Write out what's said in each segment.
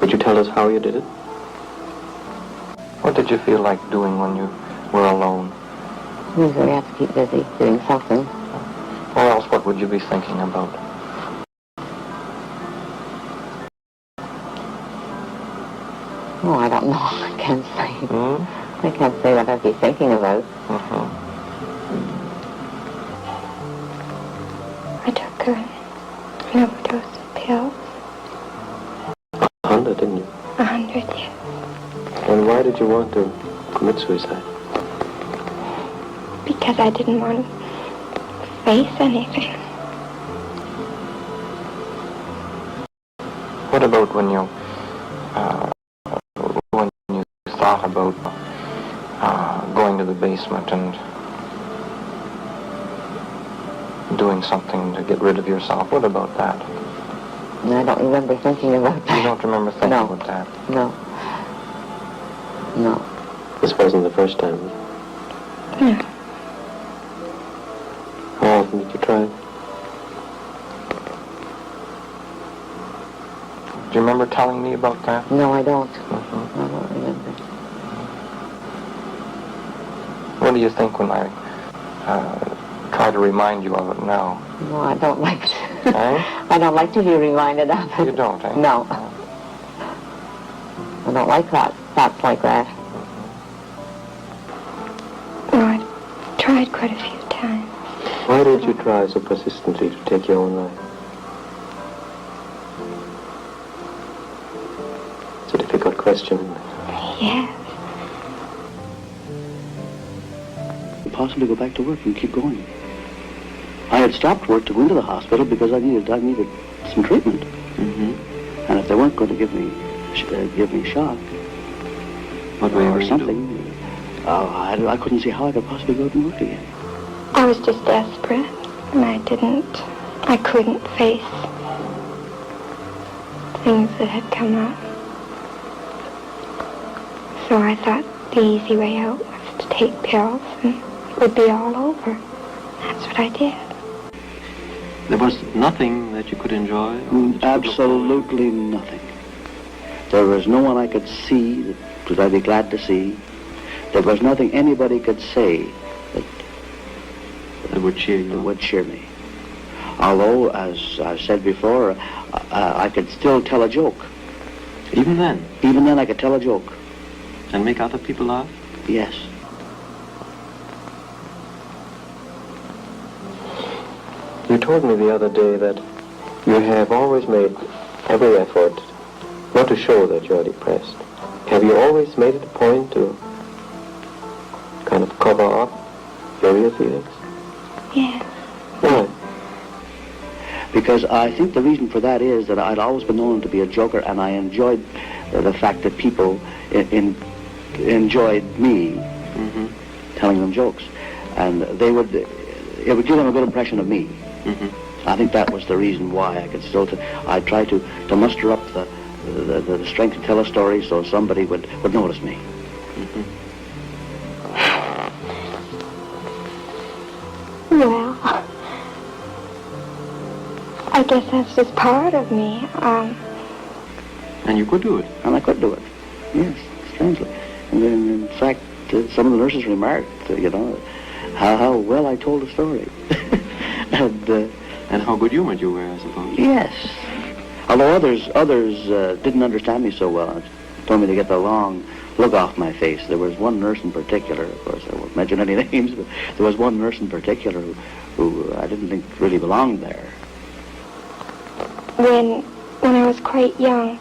Would you tell us how you did it? What did you feel like doing when you were alone? Usually I have to keep busy doing something. Or else what would you be thinking about? Oh, I don't know. I can't say. I can't say what I'd be thinking about. I took an overdose of pills. 100, didn't you? 100, yes. And why did you want to commit suicide? Because I didn't want to face anything. What about when you thought about going to the basement and doing something to get rid of yourself? What about that? I don't remember thinking about that. You don't remember thinking about that? No. No. This wasn't the first time. No. How often did you try? Do you remember telling me about that? No, I don't. I don't remember. What do you think when I try to remind you of it now? No, I don't like to. Eh? I don't like to be reminded of it. You don't, eh? No. I don't like thoughts like that. Well, I tried quite a few times. Why did you try so persistently to take your own life? It's a difficult question. Yes. Possibly go back to work and keep going. I had stopped work to go into the hospital because I needed some treatment. And if they weren't going to give me shock or something, I couldn't see how I could possibly go out and work again. I was just desperate, and I couldn't face things that had come up. So I thought the easy way out was to take pills and it would be all over. That's what I did. There was nothing that you could enjoy? Absolutely nothing. There was no one I could see that I'd be glad to see. There was nothing anybody could say that would cheer you. That would cheer me. Although, as I've said before, I could still tell a joke. Even then? Even then I could tell a joke. And make other people laugh? Yes. You told me the other day that you have always made every effort not to show that you are depressed. Have you always made it a point to kind of cover up your real feelings? Yes. Why? Because I think the reason for that is that I'd always been known to be a joker, and I enjoyed the fact that people enjoyed me telling them jokes, and it would give them a good impression of me. I think that was the reason why I could still. I tried to muster up the strength to tell a story so somebody would notice me. Well, I guess that's just part of me. And you could do it? And I could do it. Yes, strangely. And then, in fact, some of the nurses remarked, how well I told the story. And how good-humored you were, I suppose. Yes. Although others didn't understand me so well. Told me to get the long look off my face. There was one nurse in particular, of course I won't mention any names, but there was one nurse in particular who I didn't think really belonged there. When I was quite young,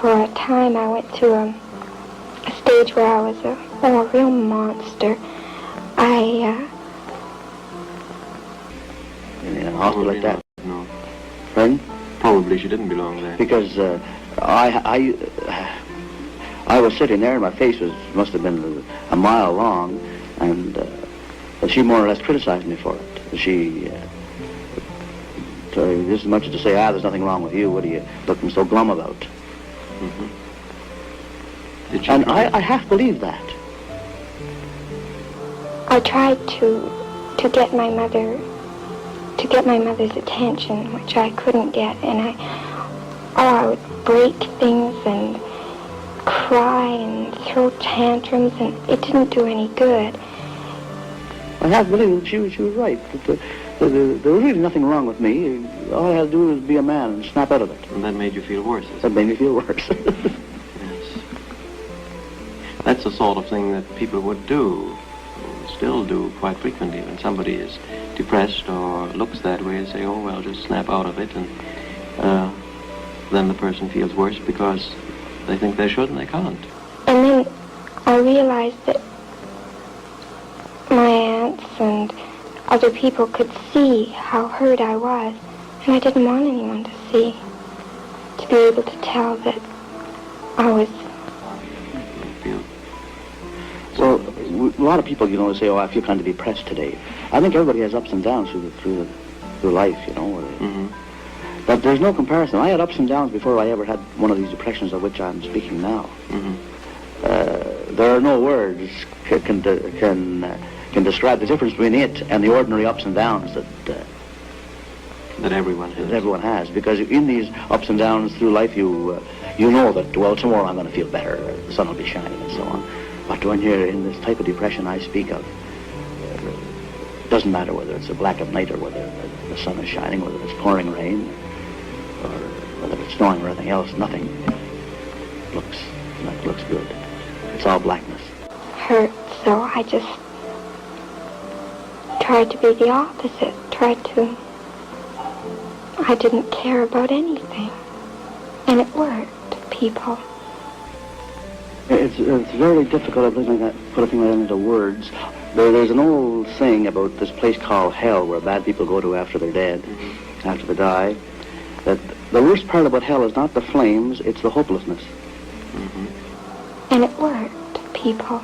for a time I went through a stage where I was a real monster. In a hospital like that? No. Pardon? Probably she didn't belong there. Because I was sitting there and my face must have been a mile long, and she more or less criticized me for it. She just as much as to say, there's nothing wrong with you, what are you looking so glum about? Did she And I half believe that. I tried to get my mother's attention, which I couldn't get, and I would break things and cry and throw tantrums, and it didn't do any good. I have to believe she was right. There was really nothing wrong with me. All I had to do was be a man and snap out of it. And that made you feel worse. That made me feel worse. Yes. That's the sort of thing that people would do, still do quite frequently when somebody is depressed or looks that way and say, oh, well, just snap out of it. And then the person feels worse because they think they should and they can't. And then I realized that my aunts and other people could see how hurt I was, and I didn't want anyone to see, to be able to tell that I was... Well, a lot of people, you know, say, oh, I feel kind of depressed today. I think everybody has ups and downs through life, you know. But there's no comparison. I had ups and downs before I ever had one of these depressions of which I'm speaking now. There are no words can describe the difference between it and the ordinary ups and downs that everyone has. That everyone has, because in these ups and downs through life, you know that, well, tomorrow I'm going to feel better, the sun will be shining, and so on. But when you're in this type of depression I speak of, it doesn't matter whether it's a black of night or whether the sun is shining, whether it's pouring rain, or whether it's snowing or anything else, nothing looks good. It's all blackness. hurt, so I just tried to be the opposite, I didn't care about anything. And it worked, people. It's very difficult to put a thing like that into words. There's an old saying about this place called hell where bad people go to after they're dead, after they die, that the worst part about hell is not the flames, it's the hopelessness. And it worked, people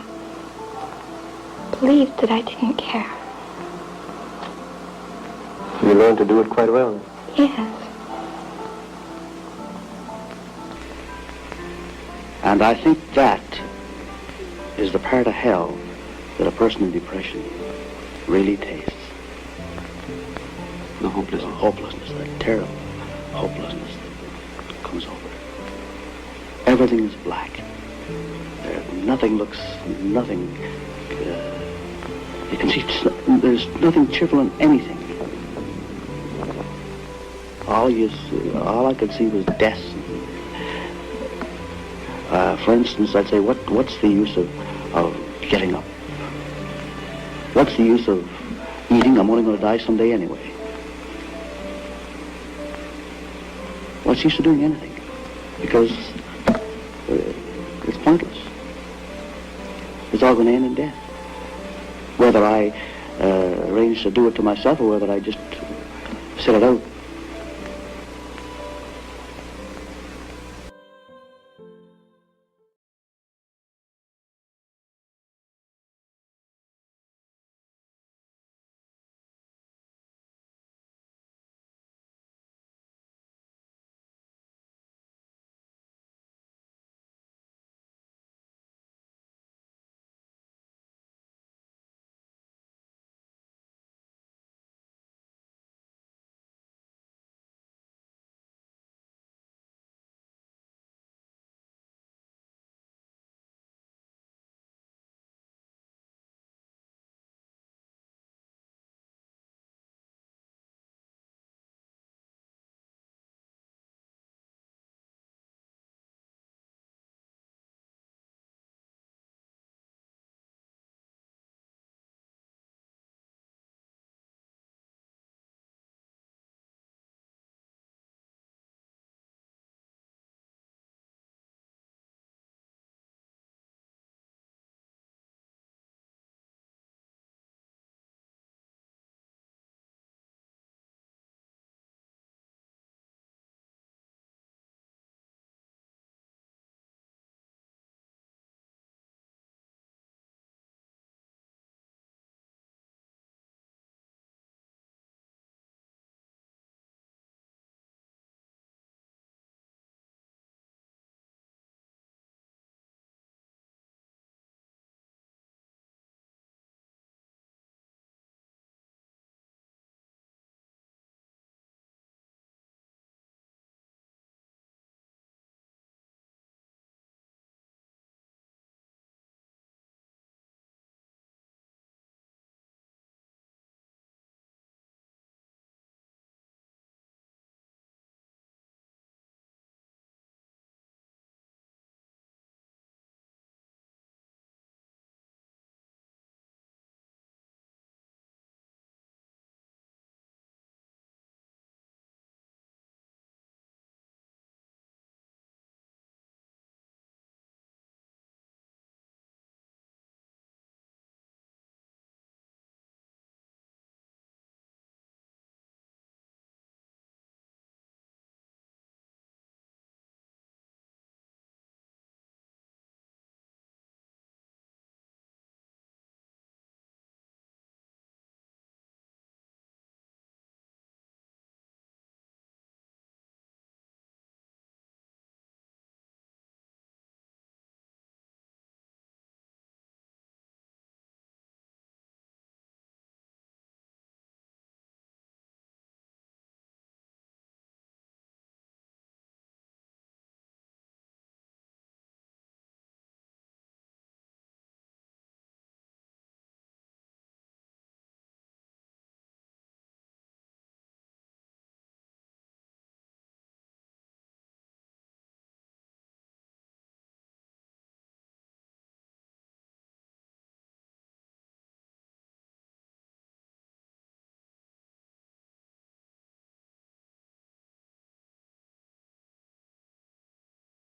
believed that I didn't care. You learned to do it quite well. Yes. And I think that is the part of hell that a person in depression really tastes. The hopelessness. The hopelessness, that terrible hopelessness that comes over. Everything is black. Nothing, you can see, there's nothing cheerful in anything. All I could see was death. For instance, I'd say, what's the use of getting up? What's the use of eating? I'm only going to die someday anyway. What's the use of doing anything? Because it's pointless. It's all going to end in death. Whether I arrange to do it to myself or whether I just sit it out